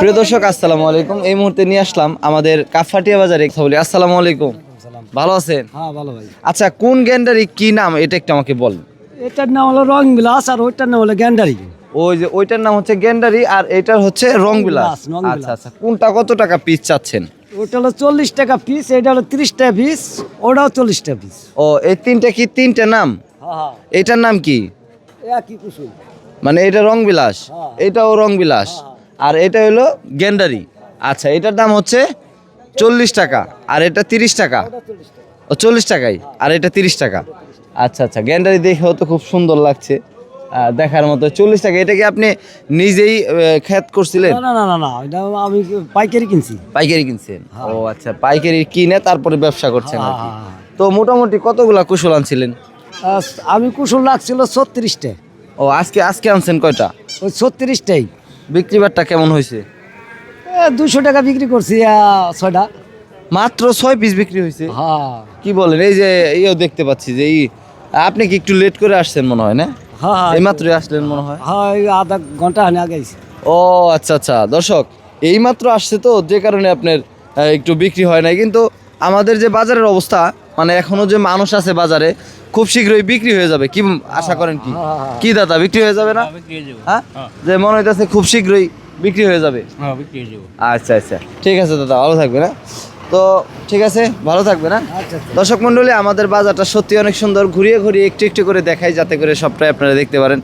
প্রিয় দর্শক আসসালামু আলাইকুম। এই মুহূর্তে নিয়ে আসলাম আমাদের কাফাটিয়া বাজারে কথা বলি। আসসালামু আলাইকুম, ভালো আছেন? হ্যাঁ ভালো ভাই। আচ্ছা, কোন গ্যান্ডারি কি নাম এটা একটু আমাকে বল। এটার নাম হলো রং বিলাস আর ওইটার নাম হলো গ্যান্ডারি। ওই যে ওইটার নাম হচ্ছে গ্যান্ডারি আর এটার হচ্ছে রংবিলাস। রংবিলাস। আচ্ছা আচ্ছা, কোনটা কত টাকা পিস চাচ্ছেন? ওটা হলো 40 টাকা পিস, এটা হলো 30 টাকা পিস, ওটাও 40 টাকা পিস। ও, এই তিনটা কি তিনটা নাম? হ্যাঁ এটার নাম কি? একই কুসুম। মানে এটা রংবিলাস, হ্যাঁ। এটাও রংবিলাস, আর এটা হলো গ্যান্ডারি। আচ্ছা, এটার দাম হচ্ছে 40 টাকা আর এটা 30 টাকা। ও 40 টাকাই, আর এটা 30 টাকা। আচ্ছা আচ্ছা, গ্যান্ডারি দেখেও তো খুব সুন্দর লাগছে, দেখার মতো। 40 টাকা। এটা কি আপনি নিজেই খেত করছিলেন? না না না না না, এটা আমি পাইকারি কিনছি। পাইকারি কিনছেন? হ্যাঁ। ও আচ্ছা, পাইকারি কিনে তারপরে ব্যবসা করছেন আর কি। হ্যাঁ। তো মোটামুটি কতগুলা কুশল আনছিলেন? আমি কুসুম লাগছিল 36 টাকা। ও, আজকে আজকে আনছেন কয়টা? ওই 36 টাই। বিক্রি বাট্টা কেমন হয়েছে? 200 টাকা বিক্রি করছি 6টা। মাত্র 6 পিস বিক্রি হয়েছে? হ্যাঁ কি বলেন? এই যে ইয়েও দেখতে পাচ্ছি যে আপনি কি একটু লেট করে আসছেন মনে হয়, না? হ্যাঁ এই মাত্রই আসলেন মনে হয়। হ্যাঁ, এই আধা ঘন্টা হানে আগে আইছি। ও আচ্ছা আচ্ছা, দর্শক এই মাত্র আসছে তো, যে কারণে আপনার একটু বিক্রি হয় নাই। কিন্তু আমাদের যে বাজারের অবস্থা, মানে এখনো যে মানুষ আছে বাজারে, খুব শীঘ্রই বিক্রি হয়ে যাবে। কি আশা করেন? কি হ্যাঁ। কি দাদা, বিক্রি হয়ে যাবে না? হ্যাঁ, যে মনে হইতেছে খুব শীঘ্রই বিক্রি হয়ে যাবে। আচ্ছা আচ্ছা, ঠিক আছে দাদা, ভালো থাকবে না? তো ঠিক আছে, ভালো থাকবে না? আচ্ছা। দর্শক মণ্ডলী, আমাদের বাজারটা সত্যি অনেক সুন্দর। ঘুরিয়ে ঘুরিয়ে একটু একটু করে দেখাই, যাতে করে সবটাই আপনারা দেখতে পারেন।